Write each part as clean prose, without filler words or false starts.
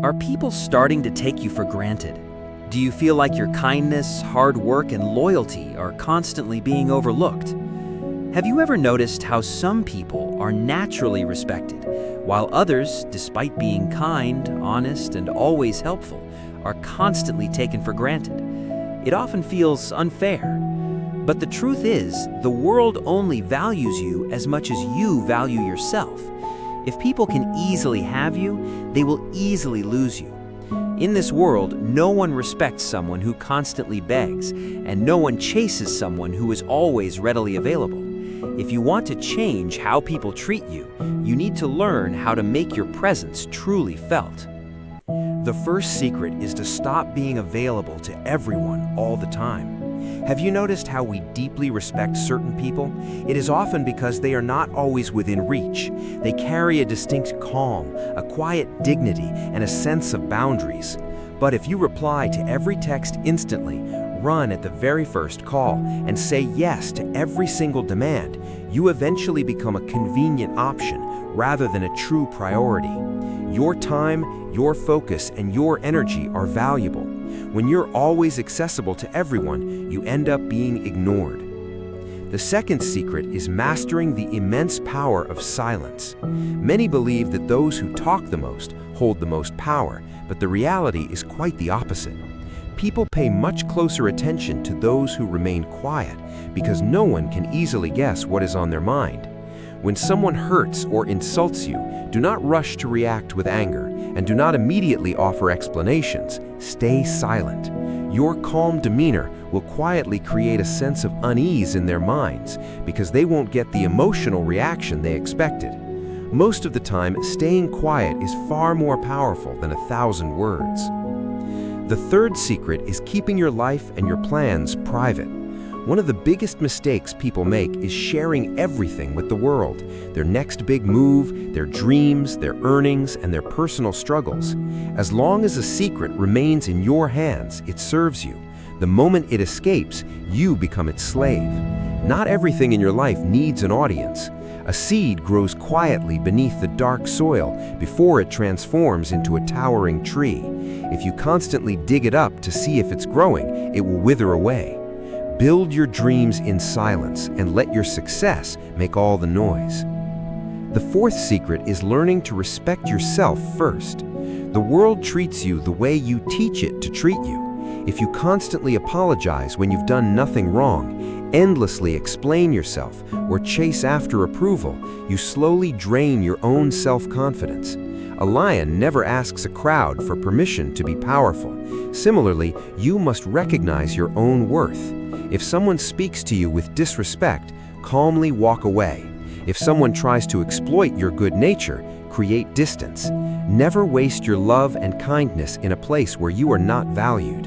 Are people starting to take you for granted? Do you feel like your kindness, hard work, and loyalty are constantly being overlooked? Have you ever noticed how some people are naturally respected, while others, despite being kind, honest, and always helpful, are constantly taken for granted? It often feels unfair. But the truth is, the world only values you as much as you value yourself. If people can easily have you, they will easily lose you. In this world, no one respects someone who constantly begs, and no one chases someone who is always readily available. If you want to change how people treat you, you need to learn how to make your presence truly felt. The first secret is to stop being available to everyone all the time. Have you noticed how we deeply respect certain people? It is often because they are not always within reach. They carry a distinct calm, a quiet dignity, and a sense of boundaries. But if you reply to every text instantly, run at the very first call, and say yes to every single demand, you eventually become a convenient option rather than a true priority. Your time, your focus, and your energy are valuable. When you're always accessible to everyone, you end up being ignored. The second secret is mastering the immense power of silence. Many believe that those who talk the most hold the most power, but the reality is quite the opposite. People pay much closer attention to those who remain quiet because no one can easily guess what is on their mind. When someone hurts or insults you, do not rush to react with anger, and do not immediately offer explanations. Stay silent. Your calm demeanor will quietly create a sense of unease in their minds because they won't get the emotional reaction they expected. Most of the time, staying quiet is far more powerful than 1,000 words. The third secret is keeping your life and your plans private. One of the biggest mistakes people make is sharing everything with the world: their next big move, their dreams, their earnings, and their personal struggles. As long as a secret remains in your hands, it serves you. The moment it escapes, you become its slave. Not everything in your life needs an audience. A seed grows quietly beneath the dark soil before it transforms into a towering tree. If you constantly dig it up to see if it's growing, it will wither away. Build your dreams in silence and let your success make all the noise. The fourth secret is learning to respect yourself first. The world treats you the way you teach it to treat you. If you constantly apologize when you've done nothing wrong, endlessly explain yourself, or chase after approval, you slowly drain your own self-confidence. A lion never asks a crowd for permission to be powerful. Similarly, you must recognize your own worth. If someone speaks to you with disrespect, calmly walk away. If someone tries to exploit your good nature, create distance. Never waste your love and kindness in a place where you are not valued.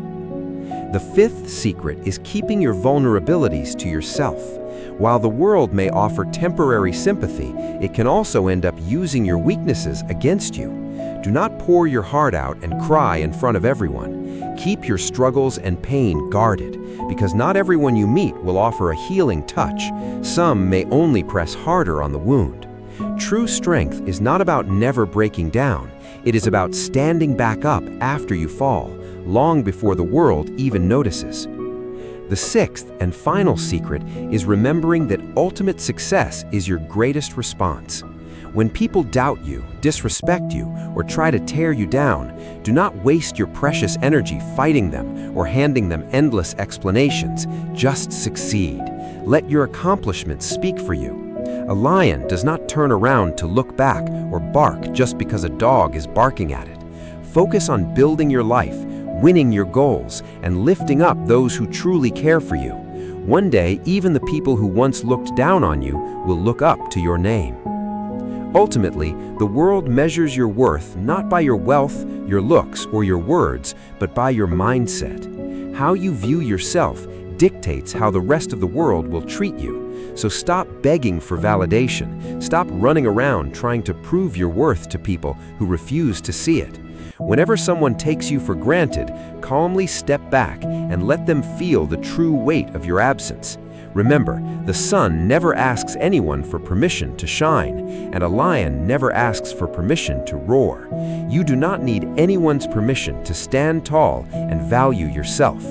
The fifth secret is keeping your vulnerabilities to yourself. While the world may offer temporary sympathy, it can also end up using your weaknesses against you. Do not pour your heart out and cry in front of everyone. Keep your struggles and pain guarded, because not everyone you meet will offer a healing touch. Some may only press harder on the wound. True strength is not about never breaking down. It is about standing back up after you fall, long before the world even notices. The sixth and final secret is remembering that ultimate success is your greatest response. When people doubt you, disrespect you, or try to tear you down, do not waste your precious energy fighting them or handing them endless explanations. Just succeed. Let your accomplishments speak for you. A lion does not turn around to look back or bark just because a dog is barking at it. Focus on building your life, winning your goals, and lifting up those who truly care for you. One day, even the people who once looked down on you will look up to your name. Ultimately, the world measures your worth not by your wealth, your looks, or your words, but by your mindset. How you view yourself dictates how the rest of the world will treat you. So stop begging for validation. Stop running around trying to prove your worth to people who refuse to see it. Whenever someone takes you for granted, calmly step back and let them feel the true weight of your absence. Remember, the sun never asks anyone for permission to shine, and a lion never asks for permission to roar. You do not need anyone's permission to stand tall and value yourself.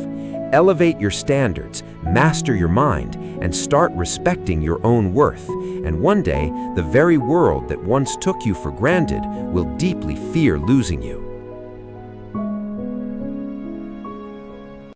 Elevate your standards, master your mind, and start respecting your own worth. And one day, the very world that once took you for granted will deeply fear losing you.